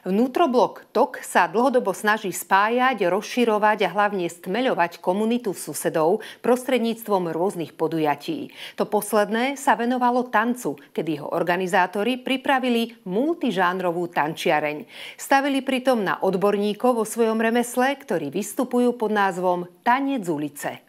Vnútroblok TOK sa dlhodobo snaží spájať, rozširovať a hlavne stmeľovať komunitu susedov prostredníctvom rôznych podujatí. To posledné sa venovalo tancu, kedy ho organizátori pripravili multižánrovú tančiareň. Stavili pritom na odborníkov vo svojom remesle, ktorí vystupujú pod názvom Tanec ulice.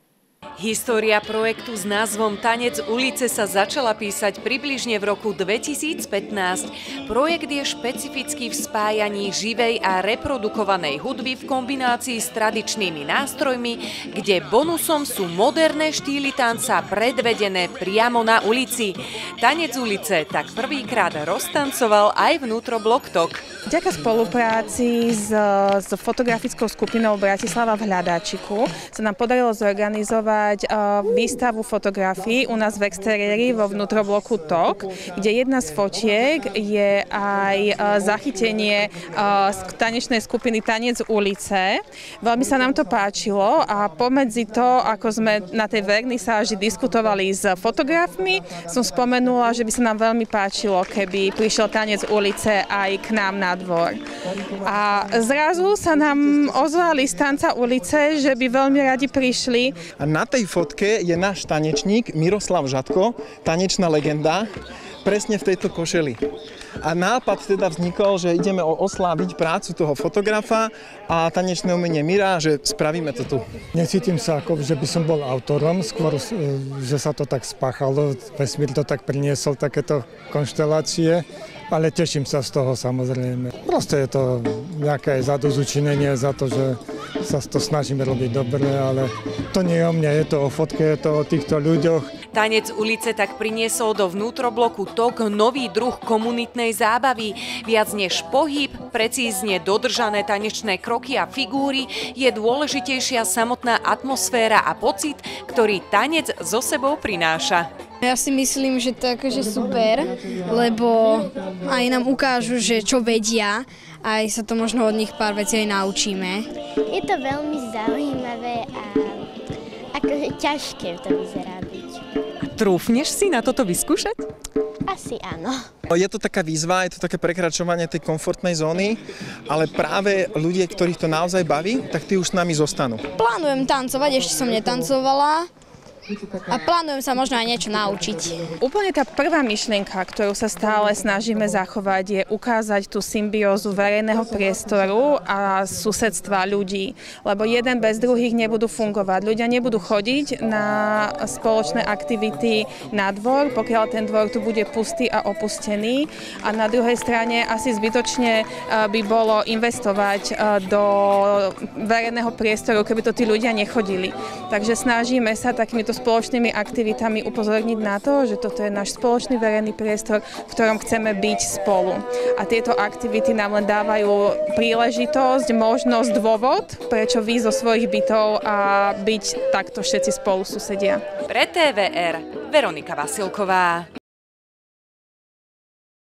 História projektu s názvom Tanec ulice sa začala písať približne v roku 2015. Projekt je špecifický v spájaní živej a reprodukovanej hudby v kombinácii s tradičnými nástrojmi, kde bonusom sú moderné štýly tanca predvedené priamo na ulici. Tanec ulice tak prvýkrát roztancoval aj vnútroblok TOK. Vďaka spolupráci s fotografickou skupinou Bratislava v Hľadáčiku sa nám podarilo zorganizovať výstavu fotografií u nás v exteriéri vo vnútrobloku TOK, kde jedna z fotiek je aj zachytenie z tanečnej skupiny Tanec ulice. Veľmi sa nám to páčilo a pomedzi to, ako sme na tej vernisáži diskutovali s fotografmi, som spomenula, že by sa nám veľmi páčilo, keby prišiel Tanec ulice aj k nám na dvor. A zrazu sa nám ozvali z Tanca ulice, že by veľmi radi prišli. A na tej fotke je náš tanečník Miroslav Žatko, tanečná legenda, presne v tejto košeli. A nápad teda vznikol, že ideme osláviť prácu toho fotografa a tanečné umenie Mira, že spravíme to tu. Necítim sa ako, že by som bol autorom, skôr, že sa to tak spáchalo, vesmír to tak priniesol, takéto konštelácie. Ale teším sa z toho samozrejme. Proste je to nejaké zadozučinenie za to, že sa to snažíme robiť dobre, ale to nie je o mne, je to o fotke, je to o týchto ľuďoch. Tanec ulice tak priniesol do vnútrobloku TOK nový druh komunitnej zábavy. Viac než pohyb, precízne dodržané tanečné kroky a figúry je dôležitejšia samotná atmosféra a pocit, ktorý tanec so sebou prináša. Ja si myslím, že to je akože super, lebo aj nám ukážu, že čo vedia, aj sa to možno od nich pár vecí aj naučíme. Je to veľmi zaujímavé a akože ťažké to vyzerá byť. A trúfneš si na toto vyskúšať? Asi áno. Je to taká výzva, je to také prekračovanie tej komfortnej zóny, ale práve ľudia, ktorých to naozaj baví, tak tí už s nami zostanú. Plánujem tancovať, ešte som netancovala. A plánujem sa možno aj niečo naučiť. Úplne tá prvá myšlienka, ktorú sa stále snažíme zachovať, je ukázať tú symbiózu verejného priestoru a susedstva ľudí. Lebo jeden bez druhých nebudú fungovať. Ľudia nebudú chodiť na spoločné aktivity na dvor, pokiaľ ten dvor tu bude pustý a opustený. A na druhej strane asi zbytočne by bolo investovať do verejného priestoru, keby to tí ľudia nechodili. Takže snažíme sa takýmito spoločnými aktivitami upozorniť na to, že toto je náš spoločný verejný priestor, v ktorom chceme byť spolu. A tieto aktivity nám len dávajú príležitosť, možnosť, dôvod, prečo výjsť zo svojich bytov a byť takto všetci spolu susedia. Pre TVR Veronika Vasilková.